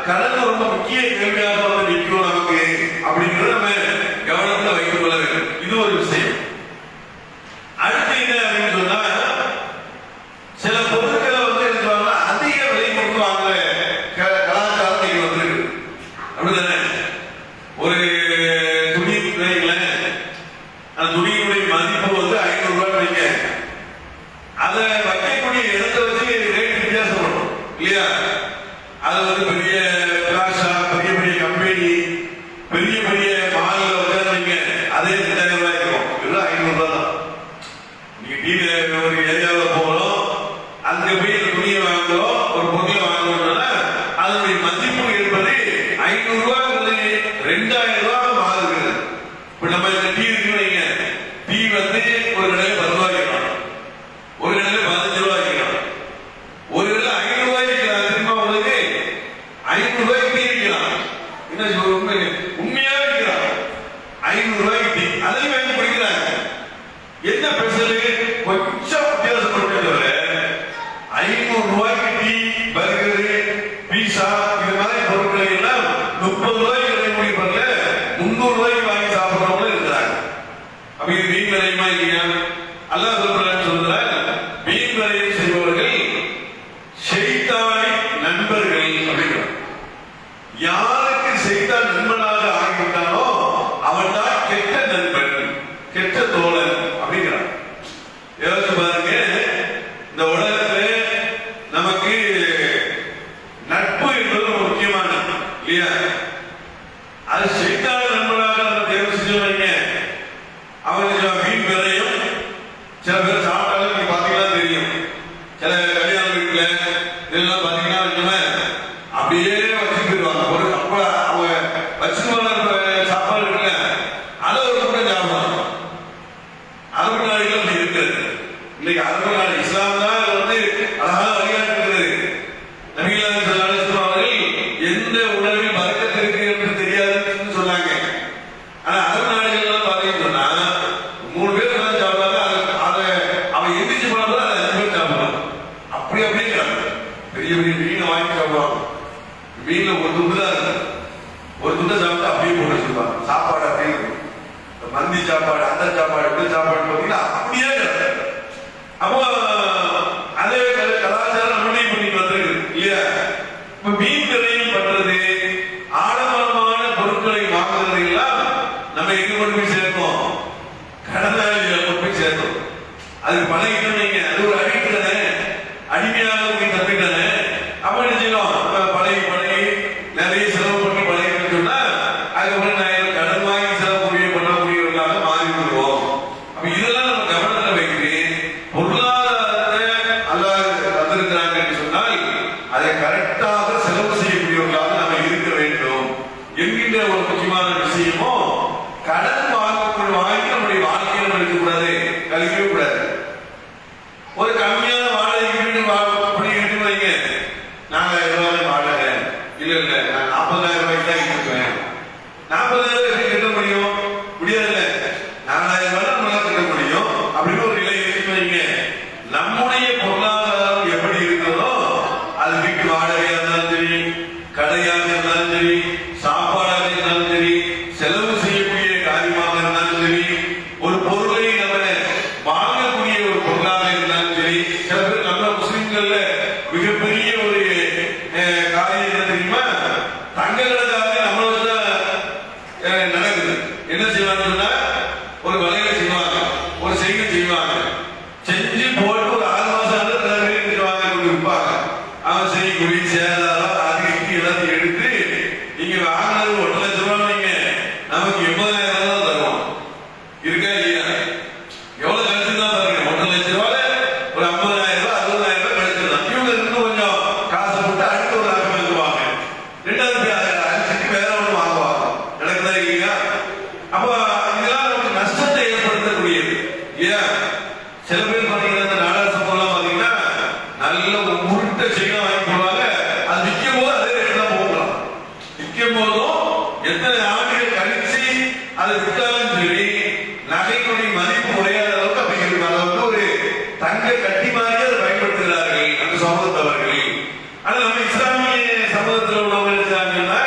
கடன் ரொம்ப முக்கிய கேள்வியாக வந்து நிற்கும் நமக்கு. அப்படிங்கிறத நம்ம கவனத்தில் வைத்துக் கொள்ள வேண்டும். இது ஒரு விஷயம். அடுத்து என்ன அப்படின்னு சொன்னா சில பொருட்களை வந்து அதிக விலை கொடுத்து வாங்குற கலாச்சாரம் இங்க வந்துருக்கு. அப்படிதானே? ஒரு துணி அந்த துணியினுடைய மதிப்பு வந்து 500 ரூபாய் வைங்க, அதை வைக்கக்கூடிய இடத்தை வச்சு ரேட் வித்தியாசப்படும் இல்லையா? அது வந்து பெரிய பிளாஷா, பெரிய பெரிய கம்பெனி, பெரிய பெரிய மால்ல வச்சாங்க, அதே 2,000 ரூபாய் இருக்கும். இதெல்லாம் 500 ரூபாய் தான். நீங்க ஒரு ஏரியாவில் போகணும், அங்க போய் துணியை வாங்குறோம், ஒரு பொருளை வாங்கணும்னா அதனுடைய மதிப்பு என்பது 500 ரூபாய் 2,000 ரூபாய் மாறுகிறது. இப்ப நம்ம இந்த டீ இருக்குன்னு வைங்க, டீ வந்து ஒரு கடையில் 10 ரூபாய் வைக்கலாம், ஒரு கடையில் 15 ரூபாய் வைக்கலாம், ஒரு கடையில் 500 ரூபாய் வைக்கலாம். திரும்ப உங்களுக்கு 500 ரூபாய்க்கு டீ வைக்கலாம். என்ன உண்மையா வைக்கலாம், 500 ரூபாய்க்கு டீ அதையும் வாங்கி குடிக்கிறாங்க. என்ன ஸ்பெஷல்? கொஞ்சம் வித்தியாசப்பட்டு 500 ரூபாய்க்கு டீ, பர்கரு, பீஸா இது மாதிரி பொருட்களை எல்லாம் 30 ரூபாய்க்கு விலை முடிப்பாங்க. 300 ரூபாய்க்கு வாங்கி சாப்பிடுறவங்களும் இருக்கிறாங்க. அப்ப இது வீண் விரயமா இல்லையா? அல்லாஹ் சொல்றார், வீண் விரயம் செய்பவர்கள் ஷைத்தானின் நண்பர்கள் அப்படிங்கிறார். யாருக்கு ஷைத்தான் நண்பனாக ஆகிவிட்டானோ அவன் தான் கெட்ட நண்பன், கெட்ட தோழன் அப்படிங்கிறார். யோசிச்சு பாருங்க, இந்த உலகத்துல நமக்கு நட்பு என்பது முக்கியமானது இல்லையா? அது ஷைத்தான நண்பனாக நம்ம தேர்வு செஞ்சவங்க அவனுக்கு வீண் விரயம். சில பேர் சாப்பிட்டாலும் நீங்க பாத்தீங்கன்னா தெரியும், சில கல்யாண வீட்டுல இதெல்லாம் பாத்தீங்கன்னா அப்படியே வச்சுட்டு போயிருவாங்க. ஒரு அப்ப அவங்க வச்சுட்டு சாப்பாடு இருக்குல்ல, அதை ஒரு கூட சாப்பிடுவாங்க. அரபு நாடுகள் அப்படி இருக்கிறது. இன்னைக்கு அரபு நாடு இஸ்லாம் தான் அழகாக வழிகாட்டுகிறது. நபிகள் ஸல்லல்லாஹு அலைஹி எந்த உணவில் பரக்கத்து இருக்கு என்று தெரியாதுன்னு சொன்னாங்க. ஆனா அரபு நாடுகள் பாத்தீங்கன்னு சொன்னா 3 பேர் தான் சாப்பிடுவாங்க. அதை அவன் எந்திரிச்சு போனப்போ அதை 5 பேர் சாப்பிடுவாங்க. அப்படி அப்படிங்கிறாங்க. பெரிய பெரிய மீனை வாங்கி சாப்பிடுவாங்க. மீன்ல ஒரு துண்டு தான் இருக்கு. ஒரு துண்டை சாப்பிட்டு அப்படியே போட்டு வச்சிருப்பாங்க. சாப்பாடு அப்படியே இருக்கும். மந்தி சாப்பாடு, அந்த சாப்பாடு, இந்த சாப்பாடு பார்த்தீங்கன்னா அப்படியே அப்போ அதே கலாச்சாரம் நம்மளே பண்ணிட்டு வந்திருக்கு இல்லையா? இப்ப மீன் விரயம் பண்றது, ஆடம்பரமான பொருட்களை வாங்குறது எல்லாம் நம்ம எங்க கொண்டு போய் சேர்த்தோம்? கடனாளிகளை கொண்டு போய் சேர்த்தோம். அதுக்கு பழகிட்டோம். நீங்க அது ஒரு அடிக்ட் தானே, அடிமையாக தம்பி தானே. அப்ப என்ன செய்யணும்? பழகி பழகி நிறைய செலவு பண்ணி பழகிட்டு சொன்னா அதுக்கப்புறம் நான் கடன் வாங்கி செலவு பண்ணக்கூடியவர்களாக மாறி விடுவோம். அப்ப இதெல்லாம் நம்ம கவனத்தில் வைக்கிறேன். பொருளாதாரத்தை அல்லாஹ் தந்திருக்கிறாங்க என்று சொன்னால் அதை கரெக்டாக செலவு செய்யக்கூடியவர்களாக நம்ம இருக்க வேண்டும் என்கின்ற ஒரு முக்கியமான விஷயமும் கடன் வாங்கி நம்முடைய வாழ்க்கையை நம்ம இருக்கக்கூடாது, கழிக்கவே கூடாது. ஒரு கம்மியான வாடகை வீடு அப்படி வைங்க, 4000 ரூபாய் வாடகை, இல்ல நான் 40,000 ரூபாய்க்கு தான் இருக்கேன். 40,000 எப்படி கட்ட முடியும்? முடியாது. 4,000 ரூபாய் நம்மளால கட்ட முடியும் அப்படின்னு ஒரு நிலை இருக்கு வைங்க. நம்முடைய பொருளாதாரம் எப்படி இருக்கிறதோ அது வீட்டு வாடகையா இருந்தாலும் சரி, கடையாக இருந்தாலும் சரி, சாப்பாடாக இருந்தாலும் சரி, செலவு செய்யக்கூடிய காரியமாக இருந்தாலும் சரி, ஒரு பொருளை நம்ம வாங்கக்கூடிய ஒரு பொருளாக இருந்தாலும் சரி. சில பேர் நம்ம முஸ்லிம்கள்ல மிகப்பெரிய ஒரு காரியம் என்ன தெரியுமா? தங்கங்களுக்காக நம்மளோட நடக்குது. என்ன செய்வாங்கன்னா ஒரு வலையில செய்வாங்க, ஒரு செய்கை செய்வாங்க. செஞ்சு போட்டு ஒரு 6 மாசம் விற்பாங்க. அவன் செய்யக்கூடிய சேதாரம் அது எல்லாத்தையும் எடுத்து நீங்க வாங்கினது 1 லட்சம் ரூபாய் வைங்க, நமக்கு 80,000 தான் தருவோம். இருக்கா இல்லையா? எவ்வளவு கழிச்சு தான் பாருங்க. 1 லட்சம் ரூபாய் ஒரு 50,000 ரூபாய் 60,000 ரூபாய் கழிச்சிடலாம். இவங்க இன்னும் கொஞ்சம் காசு போட்டு அடுத்த ஒரு ஆட்டம் வாங்குவாங்க. 2வது அரிசிக்கு வேற ஒன்று வாங்குவாங்க. நடக்குதா இல்லையா? அப்போ இதெல்லாம் நமக்கு நஷ்டத்தை ஏற்படுத்தக்கூடியது இல்லையா? சில பேர் பாத்தீங்கன்னா நாடாசு பொருளாம் பாத்தீங்கன்னா நல்ல ஒரு முருட்ட செய்யலாம் வாங்கி போடுவாங்க. அது விற்கும் போது அதே ரேட்டு தான் போகலாம். விற்கும் போதும் எத்தனை ஆண்டுகள் கழிச்சு அதை விற்றாலும் சரி, நகைக்குடைய மதிப்பு குறையாத அளவுக்கு அப்படி இருக்கு. அதை வந்து ஒரு தங்க கட்டி மாதிரி அதை பயன்படுத்துகிறார்கள் அந்த சமூகத்தவர்கள். ஆனா நம்ம இஸ்லாமிய சமூகத்தில் உள்ளவங்க இருக்காங்கன்னா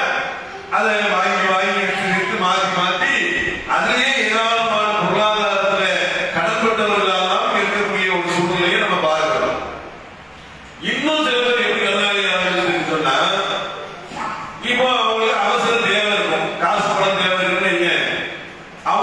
அதை வாங்கி வாங்கி விட்டு மாற்றி மாற்றி அதிலேயே ஏராளமான பொருளாதாரத்துல கடன்பட்டவர்களாக இருக்கக்கூடிய ஒரு சூழ்நிலையை நம்ம பார்க்கிறோம். இன்னும் சில பேர் எப்படி கடனாளியாக சொன்னா, இப்போ அவங்களுக்கு அவசர தேவை இருக்கும், காசு பணம் தேவை இருக்குன்னு அவங்க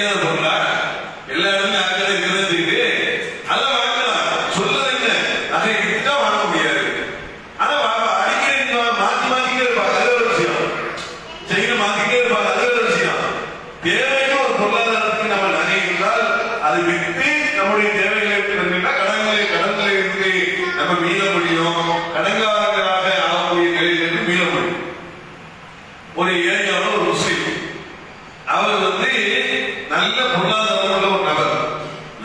கிடைக்காத பொருளா? எல்லா இடத்துலயும் ஆட்கள் இருக்கிறது இருக்கு. அதெல்லாம் வாங்கலாம். சொல்றது என்ன? நகை விட்டுட்டா வாங்க முடியாது. ஆனா அடிக்கடி மாத்தி மாத்திக்கிட்டே இருப்பாங்க. அது ஒரு விஷயம். செய்ய மாத்திக்கிட்டே இருப்பாங்க. அது ஒரு விஷயம். தேவைக்கு ஒரு பொருளாதாரத்துக்கு நம்ம நகை இருந்தால் அதை விட்டு நம்முடைய தேவைகளை கடன்களை இருந்து நம்ம மீள முடியும். கடன்காரர்களாக ஆகக்கூடிய நிலையிலிருந்து மீள முடியும். ஒரு ஏரியாவில் ஒரு முஸ்லீம், அவர் நல்ல பொருளாதாரம் உள்ள ஒரு நபர்,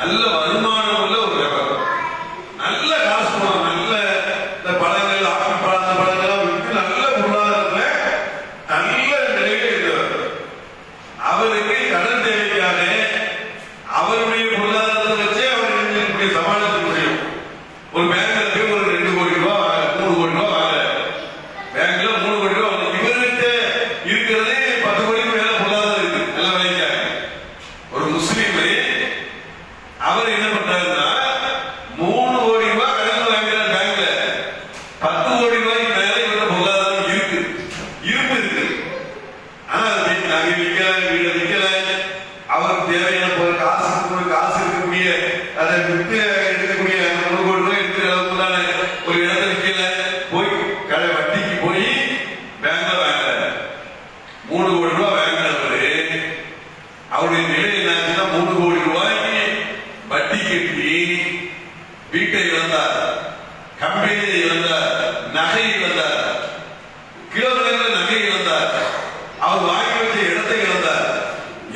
நல்ல வருமானம் உள்ள ஒரு நபர், நல்ல காசு பணம், நல்ல பழங்கள், ஆப்பிள் பழம், அந்த பழங்கள்லாம் விட்டு நல்ல பொருளாதாரத்துல நல்ல நிலையில இருந்தவர். அவருக்கு கடன் தேவைக்காக அவருடைய பொருளாதாரத்தை வச்சே அவர் சமாளிக்க முடியும். ஒரு பேங்க்ல போய் ஒரு 2 கோடி ரூபாய் 3 கோடி ரூபாய் வாங்க, பேங்க்ல 3 கோடி ரூபாய் இவர்கிட்ட இருக்கிறதே 10 கோடிக்கு மேல பொருளாதாரம் இருக்கு. நல்ல வேலைக்காக ஒரு முஸ்லீம் அவர் என்ன பண்றாருன்னா 3 கோடி ரூபாய் கடன் வாங்குறாரு பேங்க்ல. 10 கோடி ரூபாய்க்கு மேல இவர பொருளாதாரம் இருக்கு, இருப்பு இருக்கு. ஆனா நகை விற்கல, வீடு விற்கல, அவருக்கு தேவையான காசு இருக்கக்கூடிய அதை விட்டு எடுக்கக்கூடிய 3 கோடி ரூபாய் எடுக்கிற அளவுக்குள்ளான ஒரு இடத்தை விற்கல, போய் கடை வட்டிக்கு போய் பேங்க்ல வாங்குறாரு. 3 கோடி ரூபாய் வாங்கினவரு அவருடைய நிலை என்னாச்சுன்னா 3 கோடி ரூபாய்க்கு வட்டி கட்டி வீட்டை இழந்தார், கம்பெனியை இழந்தார், நகை இழந்தார், கிலோமீட்டர் நகை இழந்தார், அவர் வாங்கி வச்ச இடத்தை இழந்தார்.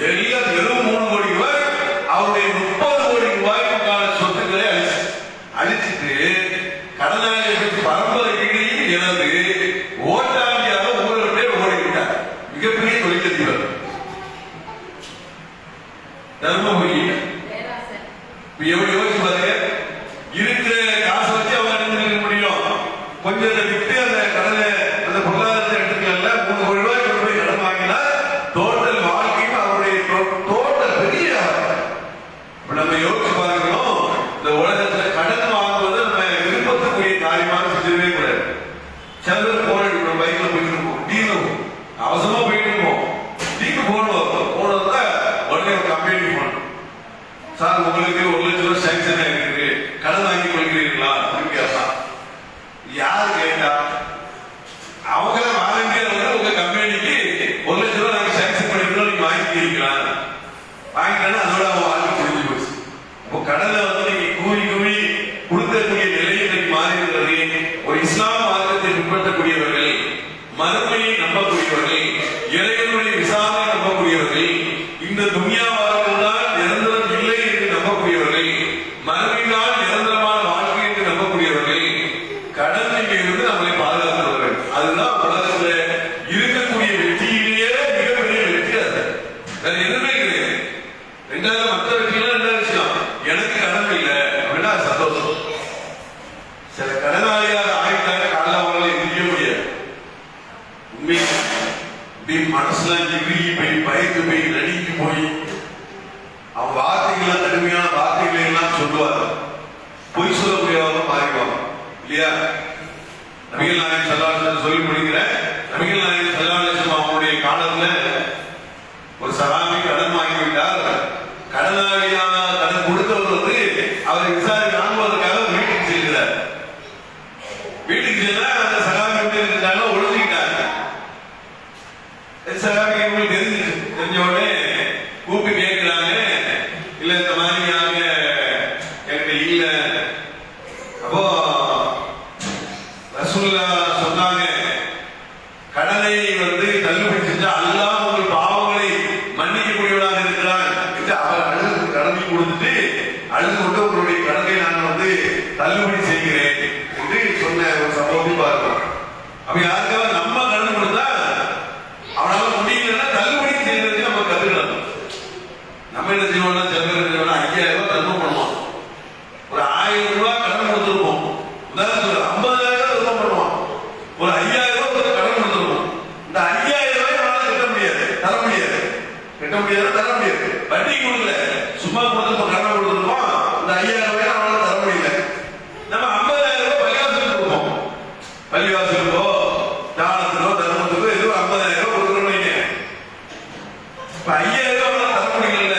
எல்லாம் வெறும் 3 கோடி ரூபாய் அவருடைய 30 கோடி ரூபாய்க்கான சொத்துக்களை அழிச்சிட்டு கடனாளிகளுக்கு பரம்பரைகளையும் இழந்து ஓட்டாண்டியாக ஊழல் பேர் ஓடிவிட்டார். மிகப்பெரிய தொழிலதிபர் தர்மபுரி. எப்படி யோசிச்சு பாருங்க, இருக்கிற காசை வச்சு அவங்க நிர்ணயிக்க முடியும். கொஞ்சத்தை விட்டு அந்த கடனை அந்த பொருளாதாரத்தை எடுத்துக்கல, 3 கோடி ரூபாய் கொண்டு போய் கடன் வாங்கினா டோட்டல் வாழ்க்கையும் அவருடைய டோட்டல் பெரிய. நம்ம யோசிச்சு பார்க்கணும், இந்த உலகத்துல கடன் வாங்குவது நம்ம விருப்பத்துக்குரிய காரியமாக செஞ்சிடவே கூடாது. சில பேர் போராடி பைக்ல போயிட்டு இருப்போம், டீனு அவசரமா போயிட்டு இருப்போம், டீக்கு போனதுல உடனே ஒரு கம்பெனி போனோம், சார் உங்களுக்கு 1 லட்சம் ரூபாய் சாங்ஷன் இருக்குது, கடன் வாங்கி கொள்கிறீர்களா அப்படின்னு கேட்கலாம். யாரு கேட்டா? அவங்கள வாலண்டியர் உங்க கம்பெனிக்கு 1 லட்சம் ரூபாய் நாங்க சாங்ஷன் பண்ணிக்கிறோம், நீங்க வாங்கிக்கிறீங்களா? வாங்கிட்டா அதோட அவங்க வாழ்க்கை முடிஞ்சு போச்சு. இப்போ கடனை நீங்க கூறி கொடுக்கக்கூடிய நிலையை இன்னைக்கு மாறி இருக்கிறது. ஒரு இஸ்லாம் மார்க்கத்தை பின்பற்றக்கூடியவர்கள், மறுமையை நம்பக்கூடியவர்கள், இறைவனுடைய விசாரணை நம்பக்கூடியவர்கள், இந்த துன்யா வாழ்க்கை தான் நிரந்தரம் இல்லை என்று நம்பக்கூடியவர்கள், மறுமையினால் நிரந்தரமான வாழ்க்கை என்று நம்பக்கூடியவர்கள் கடனில் இருந்து நம்மளை பாதுகாக்கிறார்கள். அதுதான் உலகத்துல இருக்கக்கூடிய வெற்றியிலேயே மிகப்பெரிய வெற்றி. அது வேற எதுவுமே கிடையாது. ரெண்டாவது மற்ற வெற்றியெல்லாம் என்ன விஷயம்? எனக்கு கடன் இல்லை அப்படின்னா சந்தோஷம். சில கடனாளியாக ஆயிட்டாங்க, காலைல அவங்களால எந்திரிக்க முடியாது. உண்மையை மனசுலாம் இறுகி போய் பயந்து போய் நடுங்கி போய் அவங்க வார்த்தைகள்லாம் கடுமையான வார்த்தைகளை எல்லாம் சொல்லுவாங்க. பொய் சொல்லக்கூடியவங்க மாறிடுவாங்க இல்லையா? நபிகள் நாயகம் ஸல்லல்லாஹு அலைஹி வஸல்லம் சொல்லி முடிக்கிறேன். நபிகள் நாயகம் ஸல்லல்லாஹு அலைஹி வஸல்லம் அவங்களுடைய காலத்துல ஒரு சஹாபி கடன் வாங்கிவிட்டார். கடனாளியான கடன் கொடுத்தவர் அவரை விசாரணை வாங்குவதற்காக வீட்டுக்கு செல்கிறார். வீட்டுக்கு சென்றா அந்த சஹாபி இருந்தாங்க, ஒழுங்கிட்டாங்க. சஹாபி தெரிஞ்ச உடனே கூப்பி கேட்கிறாங்க, இல்ல இந்த மாதிரி நாங்க என்கிட்ட இல்ல. அப்போ ரசூலுல்லாஹ் சொன்னாங்க, கடனை தள்ளுபடி செஞ்சா அல்லாஹ் உங்கள் பாவங்களை மன்னிக்கக்கூடியவனாக இருக்கிறான் என்று அவர் அழுது கடனை கொடுத்துட்டு அழுது கொண்டு உங்களுடைய கடனை நான் தள்ளுபடி செய்கிறேன் என்று சொன்ன ஒரு சம்பவத்தை பார்க்கிறோம். அப்ப யாருக்காவது நம்ம கடன் கொடுத்தா அவனால முடியலன்னா தள்ளுபடி செய்யறதுக்கு நம்ம கத்துக்கணும். நம்ம என்ன செய்வோம்னா சில பேர் 5000 ரூபாய் தர்மம் பண்ணுவோம். ஒரு 1000 ரூபாய் கடன் கொடுத்துருப்போம். உதாரணத்துக்கு 50,000 தர்மம் பண்ணுவோம். ஒரு 5000 ரூபாய் கடன் கொடுத்துருப்போம். இந்த 5000 ரூபாய் அவனால கட்ட முடியாது, தர முடியாது. கட்ட முடியாது, தர முடியாது. வட்டி கொடுக்கல, சும்மா கொடுத்து கடன் கொடுத்துருப்போம். இந்த 5000 ரூபாய் அவனால தர முடியல. நம்ம 50,000 ரூபாய் பள்ளிவாசலுக்கு கொடுப்போம். பள்ளிவாசலுக்கோ தானத்துக்கோ தர்மத்துக்கோ ஏதோ 50,000 ரூபாய் கொடுக்கணும். 5000 ரூபாய் தர முடியல.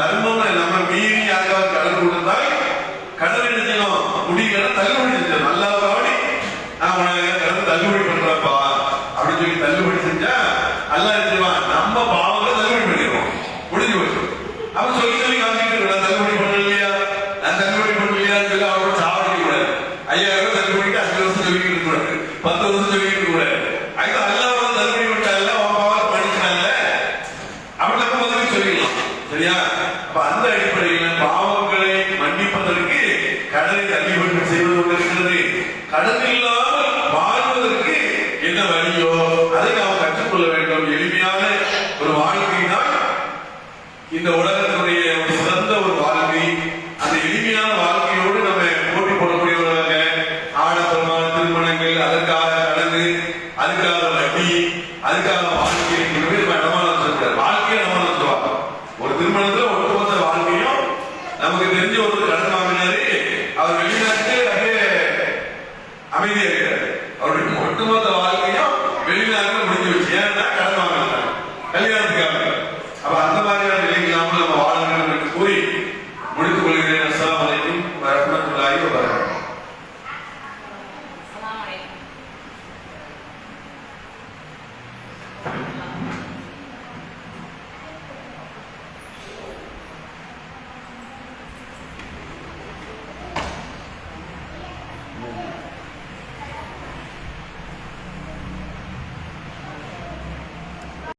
தர்மம் நம்ம மீறி யாருக்காவது கடன் கொடுத்தால் கடன் எடுக்கணும் முடியல தள்ளுபடி செஞ்சோம். நல்லா கவனி, நான் கடன் தள்ளுபடி பண்றப்பா அப்படின்னு சொல்லி தள்ளுபடி செஞ்சா அல்லா செய்வான், நம்ம பாவங்களை தள்ளுபடி பண்ணிடுவோம், முடிஞ்சு போச்சு. அவன் சொல்லி சொல்லி காமிக்கிட்டு நான் தள்ளுபடி பண்ணலையா, நான் தள்ளுபடி பண்ணலையான்னு சொல்லி அவரோட சாவடிக்க கூடாது. 5000 தள்ளுபடிக்கு 5 வருஷம் சொல்லிக்கிட்டு இருக்க கூடாது, 10 வருஷம் சொல்லிக்கிட்டு இருக்க கூடாது. அது அல்லாஹ் தள்ளுபடி பண்ணால அவன் பாவத்தை மன்னிச்சான்ல அப்படி நம்ம பதில் சொல்லிடலாம். சரியா? அப்ப அந்த அடிப்படையில் பாவங்களை மன்னிப்பதற்கு கடனை தள்ளுபடி செய்வது இருக்கிறது. கடன் இல்லா